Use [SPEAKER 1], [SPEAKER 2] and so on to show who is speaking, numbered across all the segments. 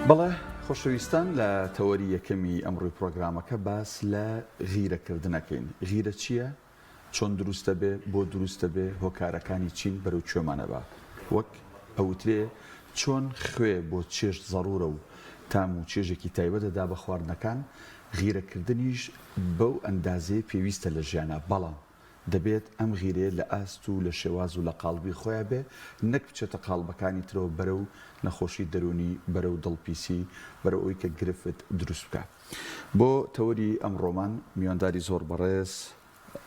[SPEAKER 1] بەڵێ خۆشەویستان لە تەوەری یەکەمی ئەمڕۆی پرۆگرامەکە باس لە غیرەکردنەکەین. غیرە چییە؟ چۆن دروستە بێ، بۆ دروستە بێ، هۆکارەکانی چین بەرەو کوێمانە بە وەک ئەوترێ چۆن خوێ بۆ چێژ زەڕورە و تام و چێژێکی تایبەت دەدا بە خواردنەکان. غیرەکردنیش بەو ئەندازەیە پێویستە لە ژیانە، بەڵام دەبێت ئەم غیرەیە لە ئاست و لە شێواز و لە قاڵبی خۆیان بێ، نەک بچێتە قاڵبەکانی ترەوە بەرەو نەخۆشی دەرونی، بەرەو دڵپیسی، بەرەو ئەوەی کە گرفت دروست بکە. بۆ تەوەری ئەم ڕۆمان میوانداری زۆر بەڕێز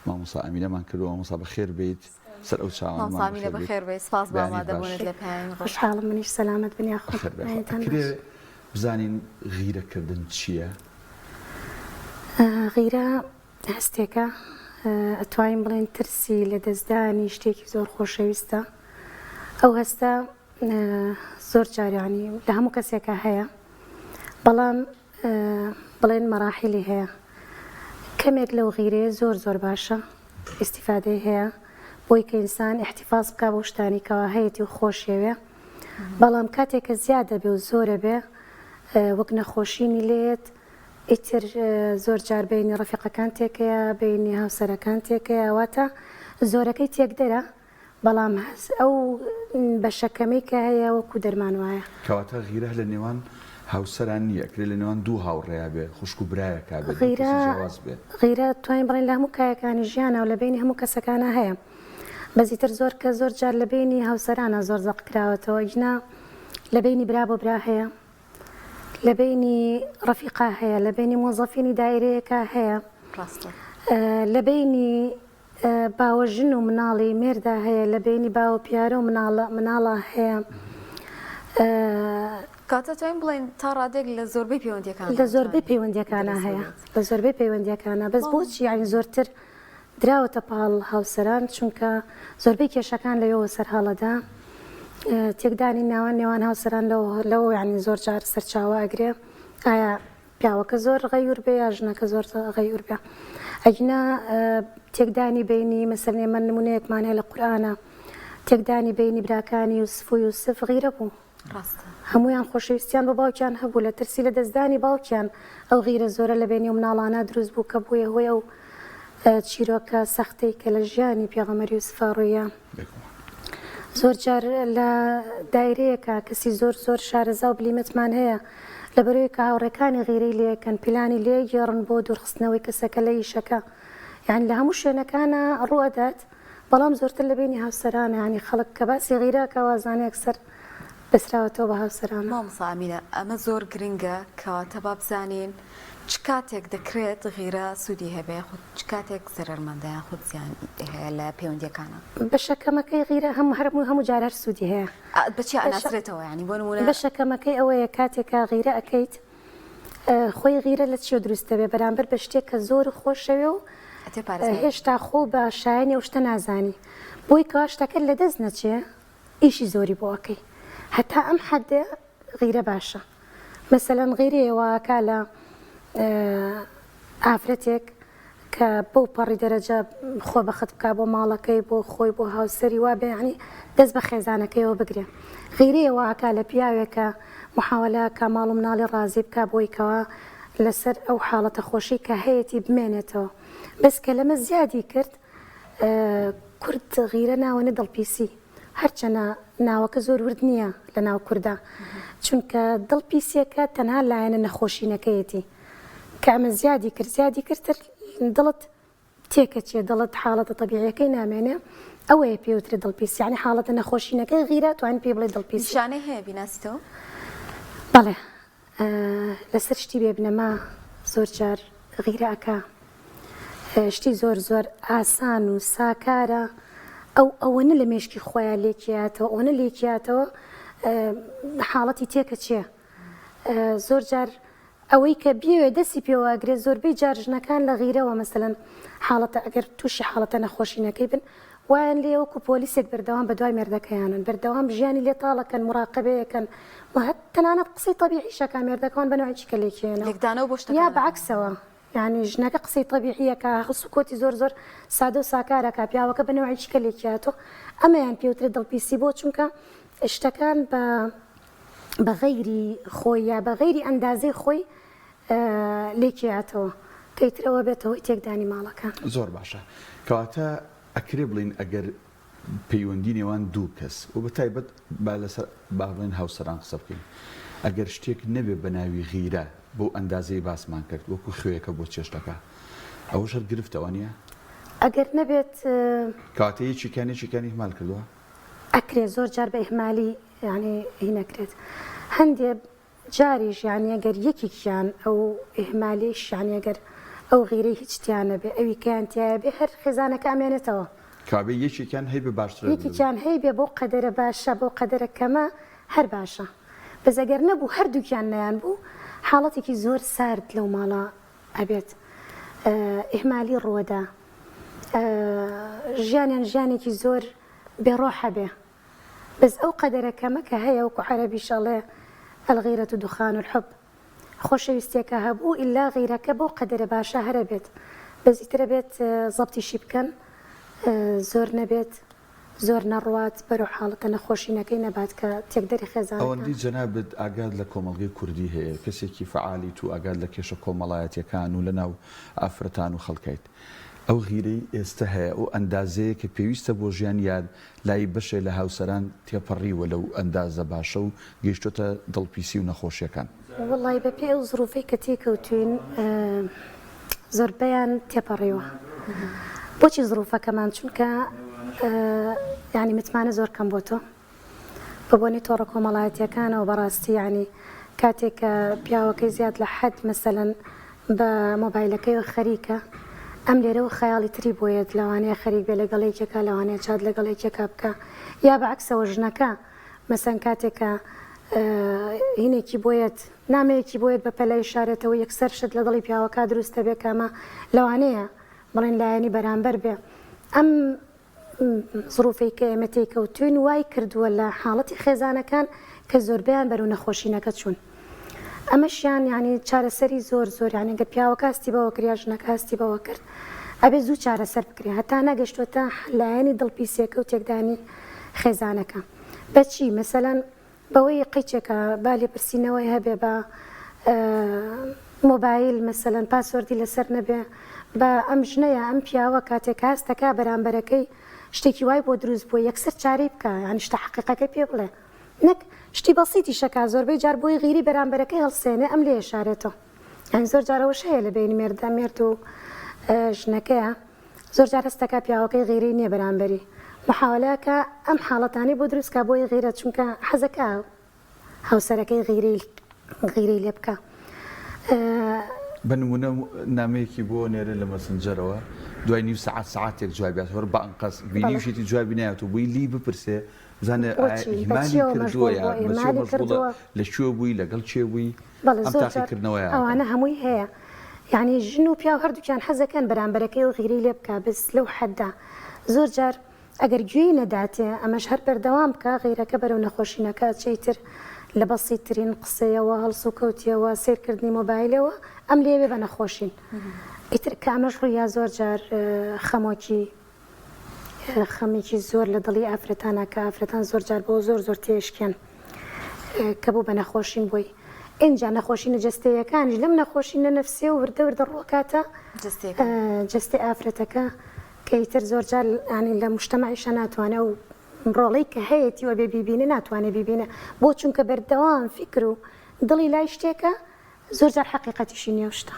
[SPEAKER 1] مامۆستا ئەمینەمان کردو. مامۆستا بەخێر بێیت سەر ئەو چاوانمان
[SPEAKER 2] بەخێر بێت. سپاس بە ئامادەبوونت لە پایان.
[SPEAKER 3] خوشحاڵم، منیش سەلامەت بن یا خۆ.
[SPEAKER 1] کرێ بزانین غیرەکردن چییە؟
[SPEAKER 3] غیرە هەستێکە، ئەتوانین بڵێن ترسی لە دەستدانی شتێکی زۆر خۆشەویستە. ئەو هەستە زۆر جارانی لە هەموو کەسێکە هەیە، بەڵام بڵێن مەراحیلی هەیە. کەمێک لەو غیرەیە زۆر زۆر باشە، ئیستیفادەی هەیە بۆی کە ئینسان احتیفاز بکە بۆ شتانی کەوا هەیەی و خۆشیەوێ، بەڵام کاتێککە زیادە بێ و زۆرە بێ وەک نەخۆشینی لێت ئیتر زۆر جار بینی ڕەفیقەکان تێکەیە، بینی هاوسەرەکان تێکەیە، واتە زۆرەکەی تێک دەرە، بەڵام ئەو بەشەکەمەی کە هەیە وەکو دەرمان وایە.
[SPEAKER 1] کەواتە غیرە لە نێوان هاوسەران نییە، کرێ لە نێوان دوو هاوڕێیا بێ، خوشک و برایەکە بێ،
[SPEAKER 3] غیرە توانین بڵێن لە هەموو کایەکانی ژیانە و لە بینی هەموو کەسەکانە هەیە. بەزیتر زۆر کە زۆر جار لە بینی هاوسەرانە زۆر زەق کراوەتەوە، ئیجنا لە بینی برا بۆ برا هەیە، لە بینی ڕەفیقا هەیە، لە بینی مۆزەفینی دایرەیەکە هەیە، لە بینی باوەژن و مناڵی مێردا هەیە، لە بینی باوە پیارە و مناڵە هەیە.
[SPEAKER 2] کاتە توانین بڵێن تا ڕادێک لە زۆربەی پەیوەندیەکان
[SPEAKER 3] لە زۆربەی پەیوەندیەکانە هەیە، لە زۆربەی پەیوەندیەکانە. بەس بۆچی یعنی زۆرتر دراوەتە پاڵ هاوسەران، چونکە زۆربەی کێشەکان لەوەوە سەرهاڵەدا، تێکدانی ناوان نێوان هاوسەران لەوە یعنی زۆر جار سەرچاوە ئەگرێ ئایا پیاوەکە زۆر غەیور بێ یا ژنەکە زۆر غەیور بێ. ئەگنا تێکدانی بینی مەسەڵەن ئێمە نمونەیەکمان هەیە لە قورئانە، تێکدانی بینی براکانی یوسف و یوسف غیرە بوو. هەمویان خۆشەویستیان بە باوکیان هەبوو، لە ترسی لە دەستدانی باوکیان ئەو غیرە زۆرە لە بینی و مناڵانە دروست بوو کە بوویە هۆی ئەو چیرۆکە سەختەی کە لە ژیانی پێغەمبەر یوسفا ڕۆیە. زۆر جار لە دایرەیەکە کەسی زۆر زۆر شارەزا و بلیمەتمان هەیە لەبەرەوەی کە هاوڕێکانی غیرەی لێکەن، پلانی لێ گێڕن بۆ دوورخستنەوەی کەسەکە لە ئیشەکە، یعنی لە هەموو شوێنەکانە ڕوەدات، بەڵام زۆرتر لە بینی هاوسەرانە، ینی خەڵک کە باسی غیرەکە وازانەیەک سەر بەسراوەتەوە بە هاوسەران.
[SPEAKER 2] مامۆستا ئەمینە، ئەمە زۆر گرنگە کەواتە با بزانین چ کاتێک دەکرێت غیرە سوودی هەبێ، خود چ کاتێک زەرەرمەندە خود زیان هەیە لە پەیوەندیەکانە.
[SPEAKER 3] بەشەکەمەکەی غیرە هەموو جارە سوودی هەیە.
[SPEAKER 2] بەچی ئەناسرێتەوە، ینی بۆ نمونە
[SPEAKER 3] بەشەکەمەکەی ئەوەیە کاتێکە غیرە ئەەکەیت، خۆی غیرە لە چی دروستە بێ بەرامبەر بە شتێک کە زۆر خۆشەوێ و هێشتا خۆ بە شایانی ئەو شتە نازانی، بۆی کەوا شتەکە لە دەست نەچێ ئیشی زۆری بۆ ئەەکەی، هەتا ئەم حەدێ غیرە باشە. مەسەلەن غیرەیەوەکە لە ئافرەتێک کە بەو پەڕی دەرەجە خۆ بەخت بکە بۆ ماڵەکەی، بۆ خۆی، بۆ هاوسەری وا بێ، ینی دەست بە خێزانەکەیەوە بگرێ. غیرەیەوەکە لە پیاوێکە محاولە کە ماڵ و مناڵی ڕازی بکە بۆی کەوا لەسەر ئەو حاڵەتە خۆشی کە هەیەی بمێنێتەوە. بەس کە لەمە زیادی کرد، کورد غیرە ناوەنە دڵپیسی، هەرچەنە ناوەکە زۆر ورد نییە لە ناو کووردا، چونکە دڵپیسیەکە تەنها لایەنە نەخۆشینەکەیەتی، کە ئەمە زیادی کردتر دڵت تێکەچێ، دڵت حاڵەتە طبیعیەکەی نامێنێ، ئەوەیە پێوترێت دڵپیسی، یعنی حاڵەتە نەخۆشینەکەی غیرە توانین پێ بڵێ دڵپیسی.
[SPEAKER 2] نیشانەی هەیە بیناستەوە؟
[SPEAKER 3] بەڵێ، لەسەر شتی بێبنەما زۆر جار غیرەکە شتی زۆر زۆر ئاسان و ساکارە، ئەوەنە لە مێشکی خۆیان لێکیاتەوە، ئەوەنە لێکیاتەوە حاڵەتی تێکەچێ. زۆر جار ئەوەی کە بیوێ دەستی پێوەگرێت، زۆربەی جار ژنەکان لە غیرەوە مەسەلەن حاڵەتە ئەگەر تووشی حاڵەتە نەخۆشینەکەی بن، وایان لێ وەکو پۆلیسێک بەردەوام بەدوای مێردەکەیانن، بەردەوام ژیانی لێ تاڵەکەن، مراقبەیەکەن، تەنانەت قسەی طبیعیشەکە مێردەکان بەنەوەی کە لێکێنەوە یا بەعکسەوە، یعنی ژنەکە قسەی طبیعیەکە سکۆتی زۆر زۆر سادە و ساکارەکە، پیاوەکە بەنەوەی کە لێکیاتەوە. ئەمەیان پێوترێت دڵپیسی بۆ، چونکە شتەکان بە بەغەیری خۆی یا بەغەیری ئەندازەی خۆی لێکیاتەوە کەیترەوە بێتەوەی تێکدانی ماڵەکان.
[SPEAKER 1] زۆر باشە کەواتە ئەکرێ بڵین ئەگەر پەیوەندی نێوان دوو کەس و بە تایبەت با لەسەر با بڵێن هاوسەران قسە بکەین ئەگەر شتێک نەبێ بە ناوی غیرە بۆ ئەندازەی باسمان کرد وەکو خوێیەکە بۆ چێشتەکە ئەوە شەر گرفتەوە نییە؟
[SPEAKER 3] ئەگەر نەبێت
[SPEAKER 1] کاتە یەکێکانی هەمال کردووە؟
[SPEAKER 3] ئەکرێت زۆر جار بە ئیهمالی یعنی هی نەکرێت هەندێک جاریش یعنی ئەگەر یەکێکیان ئەو ئیهمالیش یعنی ئەگەر ئەو غیرەی هیچ تیانە بێ ئەوی کەیانتیایە بێ هەر خێزانەکە ئەمێنێتەوە
[SPEAKER 1] کابێ یەکێکیان هەی بە باشتر
[SPEAKER 3] یەکێکیان هەی بێ بۆ قەدەرە باشە بۆ قەدەرە کەمە هەر باشە بەس ئەگەر نەبوو هەردووکیان نەیان بوو حاڵەتێکی زۆر سارد لەو ماڵە ئەبێت ئیهمالی ڕووەدا ژیانیان ژیانێکی زۆر بێڕۆحە بێ بەس ئەو قەدەرە کەمە کە هەیە وەکو عەرەبی شەڵێ الغیرة دخان الحب خۆشەویستیەکە هەبوو ئیلا غیرەکە بۆ قەدەرە باشە هەرە بێت بەس ئیترە بێت زەبتیشی بکەن زۆر نەبێت زۆر نەڕوات بەرەو حاڵەکە نەخۆشینەکەی نەبات کە تێکدەری خێزان
[SPEAKER 1] ئەوەندی جەنابەت ئاگاد لە کۆمەڵگەی کوردی هەیە کەسێکی فعالی تو ئاگاد لە کێشە کۆمەڵایەتیەکان و لەناو ئافرەتان و خەڵکیت ئەو غیرەی ئێستا هەیە ئەو ئەندازەیە کە پێویستە بۆ ژیان یاد لای بەشێ لە هاوسەران تێپەڕیوە لەو ئەندازە باشە و گەیشتۆتە دڵپیسی و نەخۆشیەکان
[SPEAKER 3] وڵی بە پێ ئەو زروفەی کە تێکەوتوین زۆربەیان تێپەڕیوە بۆچی زروفەکەمان چونکە یعنی متمانە زۆر کەم بۆ تۆ بەبوونی تۆڕە کۆمەڵایەتیەکانەوە بەڕاستی ینی کاتێک کە پیاوەکەی زیاد لە حەد مەسەلەن بە مۆبایلەکەی خەریکە ئەم لێرەوە خەیاڵی تری بۆیەت لەوانەیە خەریک بێ لەگەڵێکێکە لەوانەیە چاد لەگەڵێکێکە بکە یا بەعکسەوە ژنەکە مەسەن کاتێکە هینێکی بۆیەت نامەیەکی بۆیەت بە پەلای شارێتەوە یەکسەر شت لە دڵی پیاوەکە دروستە بێ کەمە لەوانەیە بڵێن لایەنی بەرامبەر بێ ئەم زروفەی کە ئێمە تێکەوتوین وای کردووە لە حاڵەتی خێزانەکان کە زۆربیان بەرەو نەخۆشینەکە چوون ئەمەشیان ینی چارەسەری زۆر زۆر یانی گە پیاوەکە هەستی بەوە کریا ژنەکە هەستی بەوە کرد ئەبێ زوو چارەسەر بکرێ هەتا نەگەشتوەتە لایەنی دڵپیسیەکە و تێکدانی خێزانەکە بەچی مەسەلەن بەوەی قیچێکە با لێپرسینەوەی هەبێ بە مۆبایل مەسەلەن پاسوەردی لەسەر نەبێ بە ئەم ژنەیە ئەم پیاوە کاتێک هەستەکە بەرامبەرەکەی شتێکی وای بۆ دروست بووە یەکسەر چارەی بکە یان شتە حەقیقەکەی پێ بڵێ نەک شتی بەسیتی شەکا زۆربەی جار بۆی غیری بەرامبەرەکەی هەڵسێنێ ئەم لێ شارێتەوە یان زۆر جارەوەش هەیە لە بینی مێردە مێرد و ژنەکەیە زۆر جار هەستەکە پیاوەکەی غیری نییە بەرامبەری محاولەکە ئەم حاڵەتانی بۆ دروستکە بۆی غیرە چونکە حەزەکە هاوسەرەکەی غیری لێ بکە
[SPEAKER 1] بنمونە نامەیەکی بۆ نێرە لە مەسنجەرەوە دوای نیو سعاتێک جوابیات هەر بە ئەنقەس بینیشێتی جوابی نایەت و بووی لی بپرسێ بزانە ئیمانی کردووە یا مەشغوڵە لە کوێ بووی لەگەڵ کێ بووی ئەم تاقیکردنەوەیە
[SPEAKER 3] ئەوانە هەمووی هەیە یعنی ژن و پیا هەردووکیان حەزەکەن بەرامبەرەکەی و غیری لێ بکە بس لەو حەددا زۆر جار ئەگەر گوێی نەداتێ ئەمەش هەر بەردەوام بکە غیرەکە بەرەو نەخۆشینەکە چیتر لە بەسیترین قسەیەوە هەڵس و کەوتیەوە سیرکردنی مۆبایلەوە ئەم لێوێ بە نەخۆشین ئیتر کە ئەمەش ڕوویا زۆر جار خەمێکی زۆر لە دڵی ئافرەتانەکە ئافرەتان زۆر جار بۆ زۆر زۆر تێشکێن کە بوو بە نەخۆشین بووی اینجا نەخۆشینە جەستەیەکانیش لەم نەخۆشینە نەفسیە و وردە وردە ڕۆکاتە جەستی ئافرەتەکە کە ئیتر زۆر جار ینی لە مشتەماعیشە ناتوانێت و ڕۆڵەی کە هەیەی وە بێ بیبینە ناتوانێت بیبینە بۆ چونکە بەردەوام فکر و دڵی لای شتێکە زۆر جار حەقیقەتیشی نییە شتە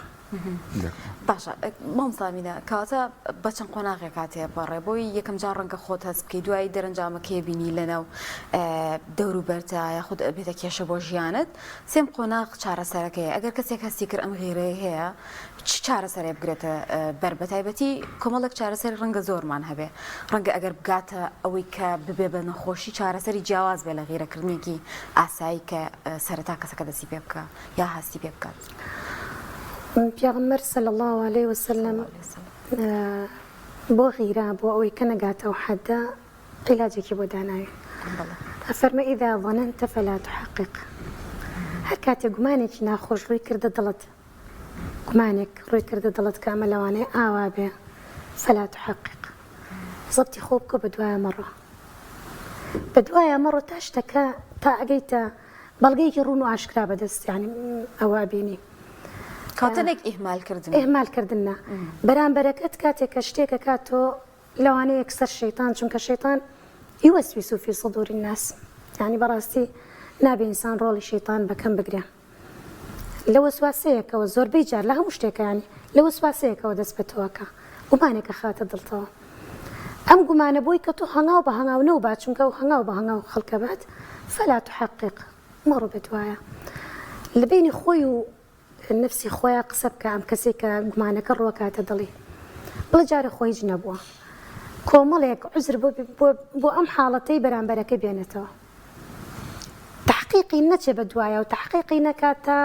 [SPEAKER 2] باشە مامسامینە کاتە بە چەند قۆناغێک کاتێ بەڕێ بۆی یەکەم جار ڕەنگە خۆت هەست بکەی دوای دەرەنجامەکەی بینی لەناو دەوروبەرتە یاخود بێتە کێشە بۆ ژیانت سێم قۆناغ چارەسەرەکەیە ئەگەر کەسێک هەستی کرد ئەم غیرەیە هەیە چ چارەسەرێ بگرێتە بەر بەتایبەتی کۆمەڵێک چارەسەری ڕەنگە زۆرمان هەبێ ڕەنگە ئەگەر بگاتە ئەوەی کە ببێ بە نەخۆشی چارەسەری جیاواز بێ لە غیرەکردنێکی ئاسایی کە سەرەتا کەسەکە دەستی پێ بکە یا هەستی پێ بکات
[SPEAKER 3] پیغمبر صلی الله عليه وسلم بۆ غیرە بۆ ئەوەی کە نەگاتەوە حەددا عیلاجێکی بۆ داناوی ئەفەرمە ئیذا ظننت فلا تحقق هەر کاتێک گومانێکی ناخۆش ڕووی کردە دڵت گومانێک ڕووی کردە دڵت کە ئەمە لەوانەیە ئاوا بێ فلا تحقق زەبتی خۆ بکە بە دوایە مەڕۆ بە دوایە مەڕۆ تا شتەکە تا ئەگەیتە بەڵگەیەکی ڕوون و ئاشکرا بەدەست یعنی ئەوە بینی
[SPEAKER 2] کاتەنێک ئیهمالکردن
[SPEAKER 3] ئێمالکردنە بەرامبەرەکەت کاتێک کە شتێکە کاتۆ لەوانەیە یەکسەر شەیطان چونکە شەیطان يوسوس في صدور الناس يعني بەڕاستی نابێ ئینسان ڕۆڵی شەیطان بەکەم بگرێ لە وەسواسەیەکەوە زۆربەی جار لە هەموو شتێکە ینی لە وەسواسەیەکەوە دەست بە تۆکە گومانێکە خاتە دڵتەوە ئەم گومانە بۆی کە تۆ هەنگاو بە هەنگاو نەوبا چونکە و هەنگاو بە هەنگاو خەڵکە بات فلا تحقق مەڕۆ بێت وایە لە بینی خۆی و نفسی خۆیان قسە بکە ئەم کەسێک کە گومانەکە ڕۆکاتە دڵی بڵێ جارە خۆی هیچ نەبووە کۆمەڵێک عوزر بۆ ئەم حاڵەتەی بەرامبەرەکە بێنێتەوە تحقیقی نەچێ بە دوایە و تحقیقی نەکاتە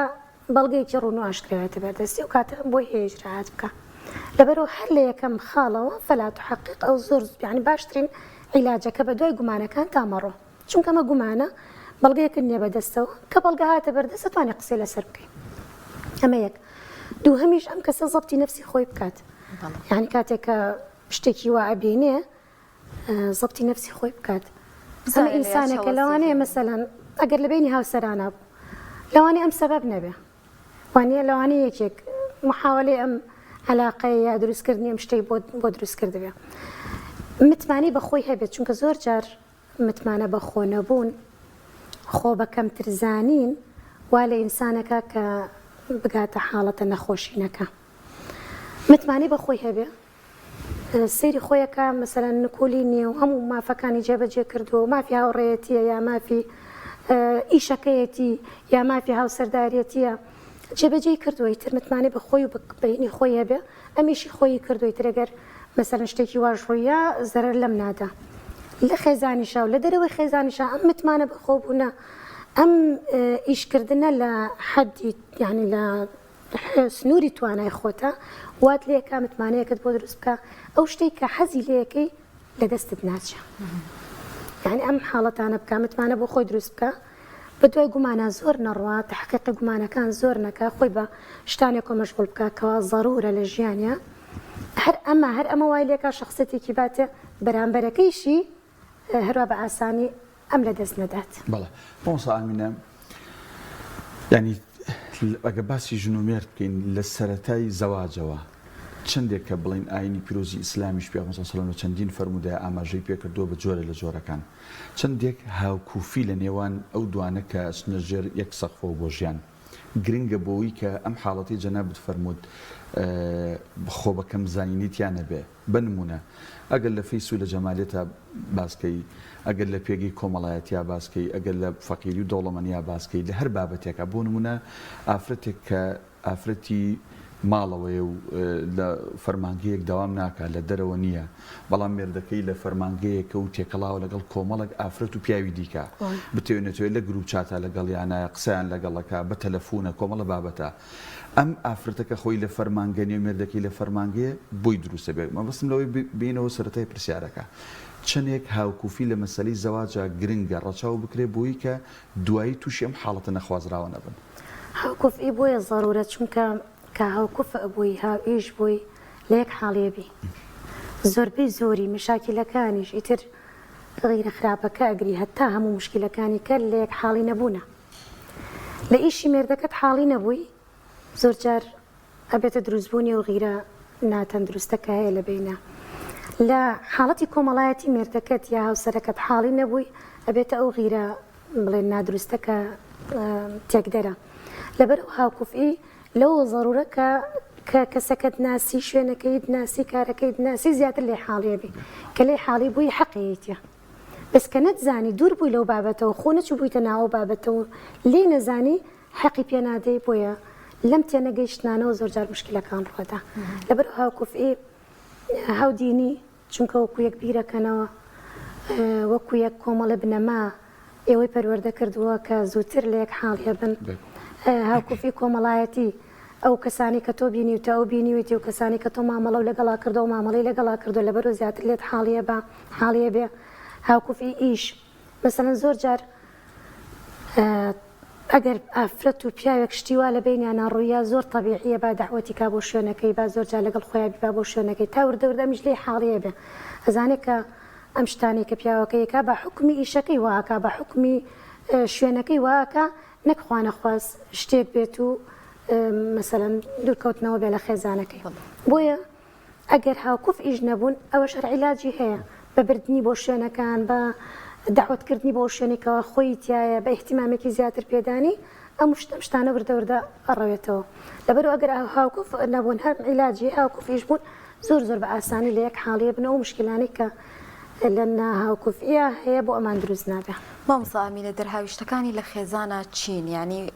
[SPEAKER 3] بەڵگەیەکی ڕوون و ئاشکراوێتە بەردەستی و کاتە بۆی هێژرات بکە لەبەرەوە هەر لە یەکەم خاڵەوە فەلا تحقیق ئەو زۆر یعنی باشترین عیلاجەکە بە دوای گومانەکان تامەڕۆ چونکە ئەمە گومانە بەڵگەیەک نییە بەدەستەوە کە بەڵگە هاتە بەردەست توانێت قسەی لەسەر بکەین ئەمە یەک دوو هەمیش ئەم کەسە زەبتی نەفسی خۆی بکات یعنی کاتێک کە شتێکی وا ئەبینێ زەبتی نەفسی خۆی بکات ئەمە ئینسانێکە لەوانەیە مەسەلەن ئەگەر لە بینی هاوسەرانە بوو لەوانەیە ئەم سەبەب نەبێ وانە لەوانەیە یەکێک محاولەی ئەم علاقەیە یا دروستکردنی ئەم شتەی بۆ دروست کردبێ متمانی بە خۆی هەبێت چونکە زۆر جار متمانە بە خۆ نەبوون خۆ بە کەمترزانین وا لە ئینسانەکە کە بگاتە حاڵەتە نەخۆشینەکە متمانی بە خۆی هەبێ سەیری خۆیەکە مەسەلەن نکولی نییە و هەموو مافەکانی جێبەجێ کردووە و مافی هاوڕێیەتیە یا مافی ئیشەکەیەتی یا مافی هاوسەردارەتیە جێبەجێ کردووە ئیتر متمانی بە خۆی و بەینی خۆی هەبێ ئەمیشی خۆی کردووە تر ئەگەر مەسەلەن شتێکی واژ ڕوویە زەرەر لەم نادا لە خێزانیشا و لە دەرەوەی خێزانیشا ئەم متمانە بە خۆ بوونە ئەم ئیشکردنە لە حەدی یعنی لە سنووری توانای خۆتە وات لێ کا متمانەیەکت بۆ دروست بکە ئەو شتێک کە حەزی لەیەکەی لە دەستت ناچە یعنی ئەم حاڵەتانە بکە متمانە بۆ خۆی دروست بکە بە دوای گومانە زۆر نەڕوا تحقیقی گومانەکان زۆر نەکە خۆی بە شتانێکۆ مەشغوڵ بکە کەوا ضرورە لە ژیانە هەر ئەمە وای لێکا شخصەتێکی باتێ بەرامبەرەکەیشی هەروە بە ئاسانی ئەم لە دەست نەدات
[SPEAKER 1] بەڵێ مامۆستا ئامینە ینی ئەگە باسی ژنومێر بکەین لە سەرەتای زەواجەوە چندێک کە بڵین ئاینی پیرۆزی ئیسلامیش پێغەمبەر صلی الله علیه و چەندین فەرمودای ئاماژەی پێکردووە بە جۆرە لە جۆرەکان چندێک هاوکوفی لە نێوان ئەو دوانە کە سنەژێر یەک سەقفەوە بۆ ژیان گرنگە بۆەوەی کە ئەم حاڵەتی جەنابت فەرموود خۆ بەکەم زانینیتیان نەبێ بنمونە ئەگەر لە فەیس و لە جەمالێتە باسکەی ئەگەر لە پێگەی کۆمەڵایەتیا باسکەی ئەگەر لە فەقیری و دەوڵەمەنیا باسکەی لە هەر بابەتێکە بۆ نمونە ئافرەتێک کە ئافرەتی ماڵەوەی و لە فەرمانگەیەک داوام ناکات لە دەرەوە نییە بەڵام مێردەکەی لە فەرمانگەیەکە و تێکەڵاوە لەگەڵ کۆمەڵک ئافرەت و پیاوی دیکە بتێنێتەوەی لە گروپ چاتە لەگەڵ یانایە قسەیان لەگەڵەکە بە تەلەفۆنە کۆمەڵە بابەتە ئەم ئافرەتەکە خۆی لە فەرمانگەنی و مێردەکەی لە فەرمانگەیە بۆی دروستە بێت مەبەستم لەوەی بینەوە سەرەتای پرسیارەکە چەندێک هاوکوفی لە مەسەلەی زەواجە گرنگە ڕەچاو بکرێ بۆی کە دوایی تووشی ئەم حاڵەتە نەخوازراوە نەبن
[SPEAKER 3] هاوکوفی بۆیە ضرورەت چونکە کە هاوکوفە بووی هاوئیش بووی لە یەک حاڵێبی زۆربەی زۆری مشاکلەکانیش ئیتر غیرە خراپەکە ئەگری هەتا هەموو مشکلەکانی کە لە یەک حاڵی نەبوونە لە ئیشی مێردەکەت حاڵی نەبووی زۆر جار ئەبێتە دروستبوونی و غیرە ناتەندروستەکە هەیە لە بینە لە حاڵەتی کۆمەڵایەتی مێردەکەت یا هاوسەرەکەت حاڵی نەبووی ئەبێتە ئەو غیرە بڵێن نادروستەکە تێکدەرە لەبەرەوە هاوکوفی لەوە ضرورەکە کە کەسەکەت ناسی شوێنەکەیت ناسی کارەکەیت ناسی زیاتر لێ حاڵێبی کە لێ حاڵی بووی حەقیەتە بەس کە نەتزانی دوور بووی لەو بابەتەوە خۆ نەچوو بوویتە ناوە بابەتەوە لێ نەزانی حەقی پێ نادەی بۆیە لەم تێنەگەیشتانەوە زۆر جار مشکلەکان ڕۆدا لەبەر هاوکوفی هاودینی چونکە وەکو یەک بیرەکەنەوە وەکو یەک کۆمەڵە بنەما ئێوەی پەروەردە کردووە کە زووتر لە یەک حاڵ هێبن هاوکوفی کۆمەڵایەتی ئەو کەسانی کە تۆ بینیوتە ئەو بینیویتی و کەسانی کە تۆ مامەڵە و لەگەڵا کردو و مامەڵی لەگەڵا کردو لەبەرۆ زیاتر لێت حاڵیە بە حاڵیە بێ هاوکوفی ئیش مەسەلەن زۆر جار ئەگەر ئافرەت و پیاوێک شتیوا لە بینیانە ڕوویە زۆر تەبیعیە با داعوەتی کا بۆ شوێنەکەی با زۆر جار لەگەڵ خۆیان با بۆ شوێنەکەی تا وردەوردەمیش لێ حاڵیە بێ ئەزانێت کە ئەم شتانی کە پیاوەکەیەکە بە حکمی ئیشەکەی واکە بە حکمی شوێنەکەی واکە نەکخواانە خواست شتێک بێت و مەسەەن دوورکەوتنەوە بێ لە خێزانەکەی بۆیە ئەگەر هاوکوف ئیش نەبوون ئەوە شەرعیلاجی هەیە بە بردننی بۆ شوێنەکان بە داوتکردنی بۆ شوێنێکەوە خۆی تایە بە احتیمامێکی زیاتر پێدانی ئەم شتانە وردەوردە ئەڕەوێتەوە لەبەر ئەگەر هاوکوف نەبوون هەر عیلاجی هاوکوفیش بوون زۆر بە ئاسانی لە یەک حاڵیە بنەوە مشکلانی کە لە ناهاوکوفیە هەیە بۆ ئەمان دروست نابێ.
[SPEAKER 2] مامۆستا ئامینە دەرهاویشتەکانی لە خێزانە چین ینی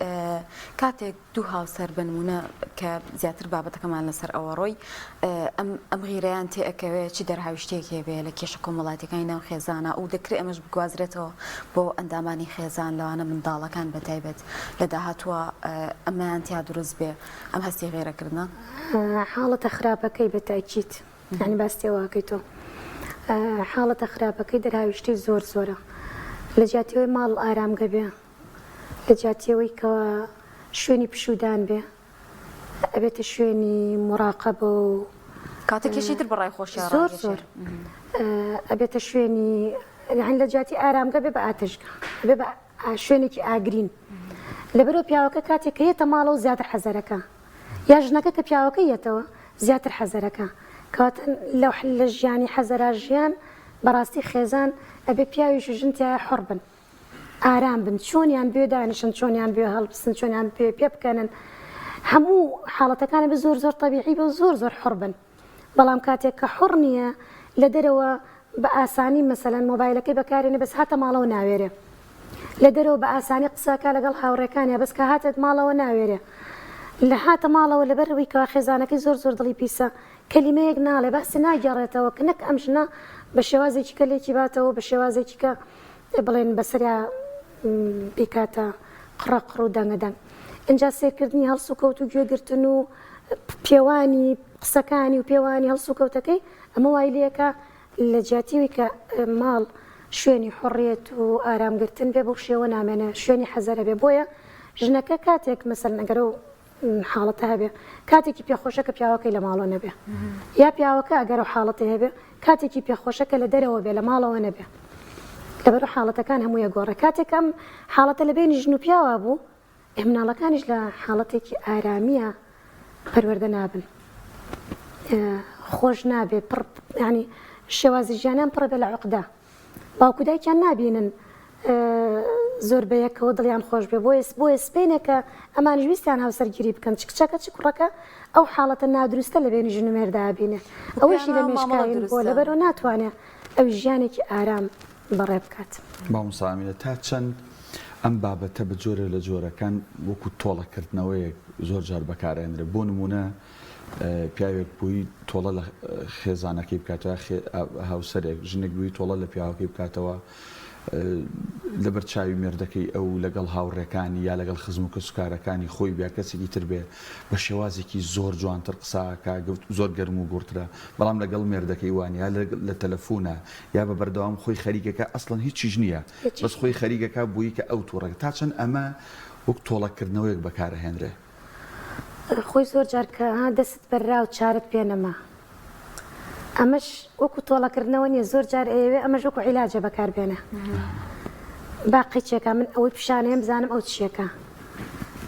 [SPEAKER 2] کاتێک دوو هاوسەر بنمونە کە زیاتر بابەتەکەمان لەسەر ئەوە ڕۆی ئەم غیرەیان تێئەکەوێت چی دەرهاویشتێکی بێ لە کێشە کۆمەڵاتەکانی ناو خێزانە و دەکرێت ئەمەش بگوازرێتەوە بۆ ئەندامانی خێزان لەوانە منداڵەکان بەتایبەت لە داهاتووە ئەمەیان تیا دروست بێ ئەم هەستی غێرەکردنە
[SPEAKER 3] حاڵەتە خراپەکەی بەتاکیت ینی باستێواکەیتەوە حاڵەتە خراپەکەی دەرهاویشتی زۆرە لە جاتیەوەی ماڵ ئارامگە بێ لە جاتیەوەی کەەوە شوێنی پشودان بێ ئەبێتە شوێنی مراقبە و
[SPEAKER 2] کاتێکیشی تر بەڕای خۆشی
[SPEAKER 3] زۆر ئەبێتە شوێنی لە جاتی ئارامگە بێ بە ئاتژگە بێ بە شوێنێکی ئاگرین لەبەرەوە پیاوەکە کاتێک کە یێتە ماڵە و زیاتر حەزەرەکە یا ژنەکە کە پیاوەکە یێتەوە زیاتر حەزەرەکە کەواتە لە ژیانی حەزەرا ژیان بەڕاستی خێزان ئەبێ پیاویش و ژنتیایە حڕ بن ئارام بن چۆنیان بێ دانیشن چۆنیان بێ هەڵبسن چۆنیان پێ بکەنن هەموو حاڵەتەکانە بە زۆر تەبیعی بە زۆر حڕ بن بەڵام کاتێک کە حڕ نییە لە دەرەوە بە ئاسانی مەسەلەن مۆبایلەکەی بەکارێنێ بەس هاتە ماڵەوە ناوێرێ لە دەرەوە بە ئاسانی قسەکە لەگەڵ هاوڕێکانیە بەس کە هاتێت ماڵەوە ناوێرێ لە هاتە ماڵەوە لەبەرەوەی کەوا خێزانەکەی زۆر دڵی پیسە کەلیمەیەک ناڵێ باسی ناگەڕێتەوە کە نەک ئەم ژنە بە شێوازێکی کە لێکی باتەوە بە شێوازێکی کە بڵێن بەسەریا بیکاتە قڕەقڕ و دەنگەدەنگ اینجا سێرکردنی هەڵسو کەوت و گوێگرتن و پێوانی قسەکانی و پێوانی هەڵسو کەوتەکەی ئەمە وای لەکە لە جیاتیوی کە ماڵ شوێنی حڕێت و ئارامگرتن بێ بۆ شێوە نامێنە شوێنی حەزەرە بێ بۆیە ژنەکە کاتێک مەسەر نەگەرە و حاڵەتە هەبێ کاتێکی پێخۆشە کە پیاوەکەی لە ماڵەوە نەبێ یا پیاوەکە ئەگەر و حاڵەتی هەبێ کاتێکی پێخۆشەکە لە دەرەوە بێ لە ماڵەوە نەبێ لەبەر حاڵەتەکان هەموویە گۆڕە کاتێک ئەم حاڵەتە لە بینی ژن و پیاوە بوو ئێمناڵەکانیش لە حاڵەتێکی ئارامیە پەروەردە نابن خۆش نابێ ینی شێوازی ژیانیان پڕە بێ لە عقدا باوکو دایکیان نابینن زۆر بەیەکەوە دڵیان خۆش بێ بۆیە سپێنێکە ئەمان ویستیان هاوسەرگیری بکەن چ کچەکە چ کوڕەکە ئەو حاڵەتە نادروستە لە بینی ژن و مێردا بینێ ئەوەشی لە مێشکاین بۆ لەبەرەوە ناتوانێت ئەو ژیانێکی ئارام بەڕێ بکات.
[SPEAKER 1] مامۆستا ئامینە تا چەند ئەم بابەتە بە جۆرە لە جۆرەکان وەکو تۆڵەکردنەوەیەک زۆر جار بەکارێنرێ بۆ نمونە پیاوێک بووی تۆڵە لە خێزانەکەی بکاتەوە هاوسەرێک ژنێک بووی تۆڵە لە پیاوەکەی بکاتەوە لەبەر چاوی مێردەکەی ئەو لەگەڵ هاوڕێکانی یا لەگەڵ خزم و کەسوکارەکانی خۆی بیا کەسێکی تر بێ بە شێوازێکی زۆر جوانتر قساکە زۆر گەرم و گورترە بەڵام لەگەڵ مێردەکەی وانە یا لە تەلەفۆنە یا بە بەردەوام خۆی خەریکەکە ئەسڵەن هیچیش نییە بەس خۆی خەریکەکە بووی کە ئەو تووڕێک تا چەند ئەمە وەک تۆڵەکردنەوەیەک بەکارهێنرێ
[SPEAKER 3] خۆی زۆر جار کە دەست بەررا و چارت پێ نەما ئەمەش وەکو تۆڵەکردنەوە نیە زۆر جار ئێوێ ئەمەش وەکو عیلاجە بەکاربێنە باقی چێکە من ئەوەی پیشانەیە بزانم ئەو چیەکە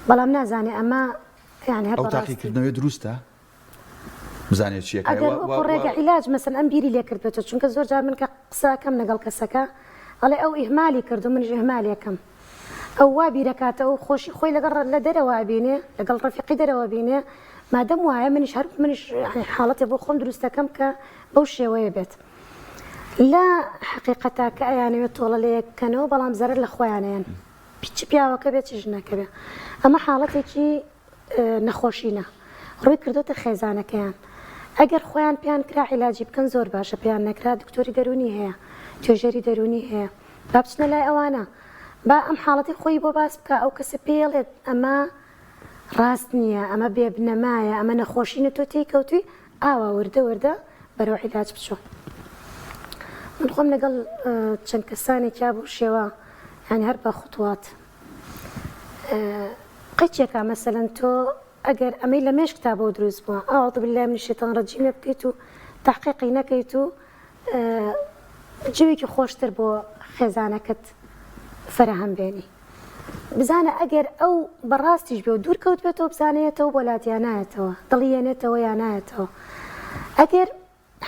[SPEAKER 3] بەڵام نازانێ ئەمە یعنی هەر
[SPEAKER 1] ئەو تاقیکردنەوەی دروستە بزانێت چیەکە
[SPEAKER 3] ئەگەر وەکو ڕێگە عیلاج مەسەن ئەم بیری لێ کردبێتەوە چونکە زۆر جار من کە قسەکەم لەگەڵ کەسەکە ئەڵێ ئەو ئیهمالی کردو منیش ئیهمالی یەکەم ئەو وا بیرەکاتە و خۆشی خۆی لەگەڵ لە دەرەوە بینێ لەگەڵ ڕەفیقی دەرەوە بینێ مادەم وایە منیش حاڵەتێ بۆ خۆم دروستەکەم کە بەو شێوەیە بێت لە حقیقەتا کە ئەیانەوێت تۆڵە لە یەککەنەوە بەڵام زەرر لە خۆیانیان پیچ پیاوەکە بێت چ ژنەکە بێ ئەمە حاڵەتێکی نەخۆشینە ڕووی کردوتە خێزانەکەیان ئەگەر خۆیان پێیان کرا عیلاجی بکەن زۆر باشە پێیان نەکرا دکتۆری دەرونی هەیە توێژەری دەرونی هەیە با بچنە لای ئەوانە با ئەم حاڵەتی خۆی بۆ باس بکە ئەو کەسە پێڵێت ئەمە ڕاست نییە ئەمە بێبنەمایە ئەمە نەخۆشینە تۆ تێی کەوتوی ئاوا وردە بەرەو عیلاج بچۆ من خۆم لەگەڵ چەند کەسانێکیا بۆ شێوە یعنی هەر بە خوتوات قەچێکە مەسەلەن تۆ ئەگەر ئەمەی لە مێش کتابەوە دروست بووە ئاوەڵ بالله من الشیطان ڕەجیمە بکەیت و تحقیقی نەکەیت و جوێکی خۆشتر بۆ خێزانەکەت فەرەهەم بێنی بزانە ئەگەر ئەو بەڕاستیش بێ و دوور کەوت بێتەوە بزانێتەوە وڵاتیانایەتەوە دڵیێنێتەوە یانایەتەوە ئەگەر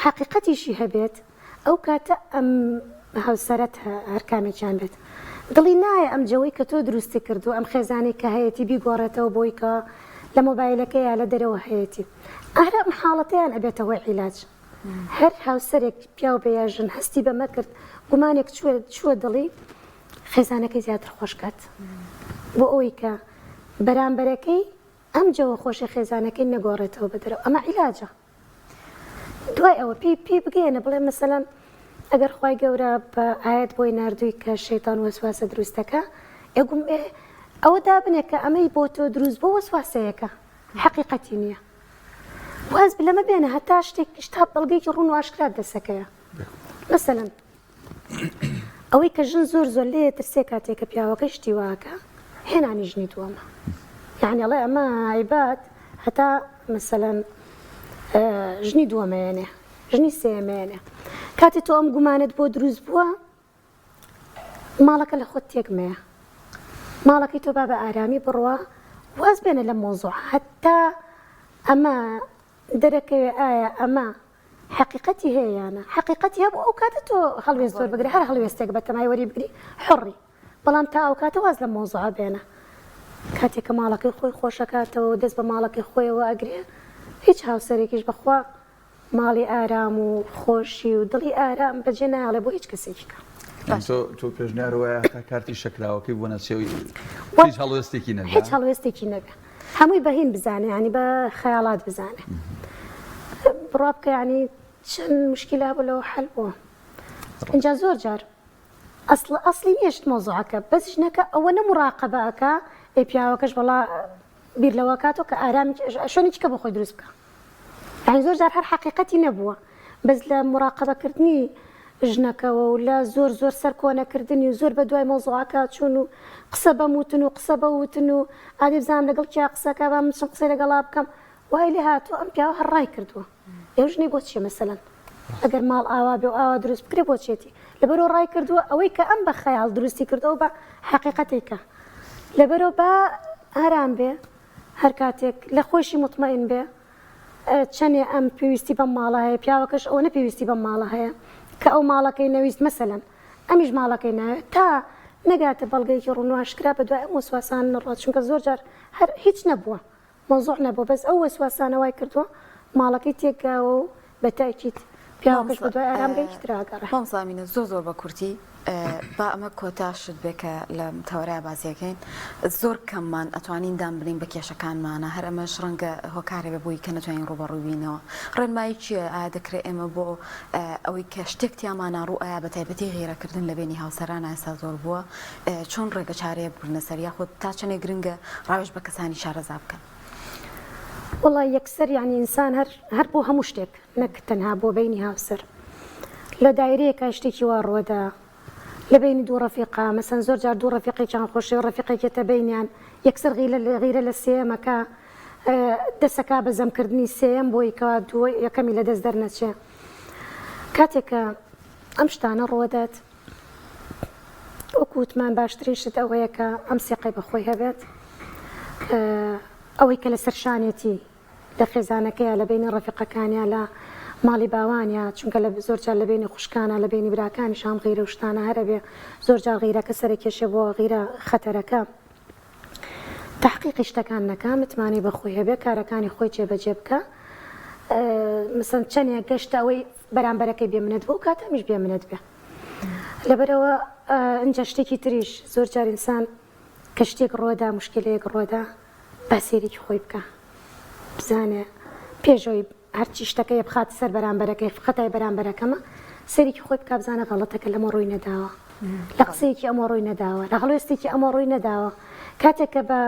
[SPEAKER 3] حقیقەتیشی هەبێت ئەو کاتە ئەم هاوسەرەت هەرکامێکیان بێت دڵی نایە ئەم جەوەی کە تۆ دروستی کردو ئەم خێزانەی کە هەیەی بیگۆڕێتەوە بۆی کە لە مۆبایلەکە یا لە دەرەوە هەیەی ئەرە ئەم حاڵەتیان ئەبێتەوە عیلاج هەر هاوسەرێک پیا و بەیاژن هەستی بەمە کرد گومانێک چووە دڵی خێزانەکەی زیاتر خۆشکات بۆ ئەوی کە بەرامبەرەکەی ئەم جەوە خۆشی خێزانەکەی نەگۆڕێتەوە بەدەرەوە ئەمە عیلاجە دوای ئەوە پێی بگەێنە بڵێ مەسەلەن ئەگەر خوای گەورە بە ئاەت بۆی نردووی کە شەیتان وەسواسە دروستەکە ئێگوم ئەوە دابنێ کە ئەمەی بۆ تۆ دروست بۆ وەسواسەیەەکە حقیقەتی نییە واز لەمە بێنە هەتا شتێک شتا بەڵگەیکی ڕوون و ئاشکرات دەسەکەیە مەسەلەن ئەوەی کە ژن زۆر لێ ترسێ کاتێککە پیاوەکە شتی واکە هێنانی ژنی دووەمە یعنی ئەڵێ ئەمە عیبات هەتا مەسەلەن ژنی دووەمەیەنێ ژنی سێمێنێ کاتی تۆ ئەم گومانت بۆ دروست بووە ماڵەکە لە خۆت تێکمەیە ماڵەکەی تۆ با بە ئارامی بڕوە واز بێنە لە مۆزوع هەتا ئەمە دەرەکەوێ ئایا ئەمە حقیقەتی هەیەیانە حقیقەتی هەبوو ئەو کاتە تۆ هەڵوێست زۆر بگری هەر هەڵوێستێک بە تەمای وەری بگری حڕی بەڵام تا ئەو کاتە واز لە مۆزوع بێنە کاتێککە ماڵەکەی خۆی خۆشەکاتەوە دەست بە ماڵەکەی خۆیەوە ئەگرێ هیچ هاوسەرێکیش بەخوا ماڵی ئارام و خۆشی و دڵی ئارام بەجێ ناڵێ بۆ هیچ کەسێکیکە
[SPEAKER 1] تۆ پێشنیار وایە تا کارتی شەکراوەکەی بۆ نەچێوی هیچ هەڵوێستێکی نەبێ
[SPEAKER 3] هیچ هەڵوێستێکی نەبێ هەمووی بەهین بزانێ ینی بە خەیاڵات بزانێ بڕوا بکە ینی چەند مشکلا بوو لەوە حەل بووە اینجا زۆر جار ئەسلی نیشت مۆزوعەکە بەس ژنەکە ئەوە نەموڕاقەبەکە ئێ پیاوەکەش بەڵا بیر لەوە کاتەوە کە ئارامی شوێنێکیکە بۆ خۆی دروست بکە یعنی زۆر جار هەر حقیقەتی نەبووە بەس لە مراقبەکردنی ژنەکەەوە و لە زۆر سەر کۆنەکردنی و زۆر بە دوای مۆزوعەکە چوون و قسە بەموتن و قسە بەوتن و ئادی بزانام لەگەڵ کیا قسەکە بە من قسەی لەگەڵا بکەم وای لێ هاتووە ئەم پیاوە هەڕای کردووە ئێوە ژنی بۆ چیە مەسەلەن ئەگەر ماڵ ئاوا بێ و ئاوا دروست بکرێ بۆ چێتی لەبەرەوە ڕای کردووە ئەوەی کە ئەم بە خەیاڵ دروستی کردەوە بە حقیقەتێکە لەبەرەوە بە ئارام بێ هەر کاتێک لە خۆشی مطمئین بێ چەندێ ئەم پێویستی بەم ماڵە هەیە پیاوەکەش ئەوە نەپێویستی بەم ماڵە هەیە کە ئەو ماڵەکەی نەویست مەسەلەن ئەمیش ماڵەکەی ناوێت تا نەگاتە بەڵگەیەکی ڕوونواشکرا بە دوای ئەم وەسواسان نەڕات چونکە زۆر جار هەر هیچ نەبووە مۆزوع نەبووە بەس ئەو وەسواسانەوای کردووە ماڵەکەی تێکگاوە و بە تاکید پیاوەکەش بە دوای ئارامگەیەکی تراگەڕێ
[SPEAKER 2] مامزانینە زۆر بە کورتی با ئەمە کۆتاشت بێ کە لە تەورای بازیەکەین زۆر کەممان ئەتوانین دام بنین بە کێشەکانمانە هەر ئەمەش ڕەنگە هۆکارێ بە بووی کە نەتوانین ڕوبەڕووبینەوە ڕێنمایی چییە ئایا دەکرێت ئێمە بۆ ئەوەی کە شتێک تیامانە ڕوو ئایا بە تایبەتی غیرەکردن لە بینی هاوسەران ئاستا زۆر بووە چۆن ڕێگە چارەیە بگرنە سەر یاخۆ تا چنێک گرنگە ڕاوێژ بە کەسانی شارەزا بکەن
[SPEAKER 3] وڵی یەکسەر یعنی ئینسان هەر بۆ هەموو شتێک نەک تەنها بۆ بینی هاوسەر لە دایرەیەکە شتێکی وا ڕوەدا لە بینی دوو ڕەفیقا مەسەن زۆر جار دوو ڕەفیقێکیان خۆشی و ڕەفیقێکێتە بینیان یەکسەر غیرە لە سێمەکە دەسەکا بە زەمکردنی سێم بۆی کەوا دووە یەکەمی لە دەست دەرنەچێ کاتێکە ئەم شتانە ڕوەدات وەکووتمان باشترین شت ئەوەیە کە ئەم سێقەی بەخۆی هەبێت ئەوەی کە لە سەرشانێتی لە خێزانەکەیە لە بینی ڕەفیقەکانیان لە ماڵی باوانە چونکە لە زۆر جار لە بینی خوشکانە لە بینی براکانی شام غیرە و شتانە هەرە بێ زۆر جار غیرەکە سەرکێشێ بۆ غیرە خەتەرەکە تحقیقی شتەکان نەکا متمانی بەخۆی هەبێ کارەکانی خۆی جێبەجێ بکە مثلا چەندێک گەشتە ئەوەی بەرامبەرەکەی بێمنێت بۆ کاتەمیش بێمنێت بێ لەبەرەوە ئەنجە شتێکی تریش زۆر جار ئینسان کە شتێک ڕۆدا مشکلەیەک ڕۆدا باسێریکی خۆی بکە بزانێ پێشەوەی هەرچی شتەکەی بخات سەر بەرامبەرەکەی خەتای بەرامبەرەکەمە سەرێکی خۆی بکە بزانە غەڵەتەکە لەمە ڕووی نەداوە لە قسەیەکی ئەمە ڕووی نەداوە لە هەڵوێستێکی ئەمە ڕووی نەداوە کاتێککە بە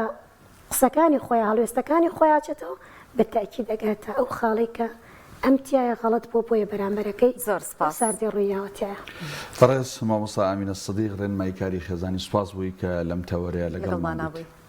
[SPEAKER 3] قسەکانی خۆی هەڵوێستەکانی خۆیاچێتەوە بە تاکید دەگاتە ئەو خاڵی کە ئەم تایە غەڵەت بۆیە بەرامبەرەکەی
[SPEAKER 2] زۆر سپاس
[SPEAKER 3] ساردی ڕوویاوەتیە
[SPEAKER 1] فڕێز مامۆستا ئامینە سەدیق ڕێنمایی کاری خێزانی سوپاس بووی کە لەم تەوەرەیە لەگەڵمان بوویت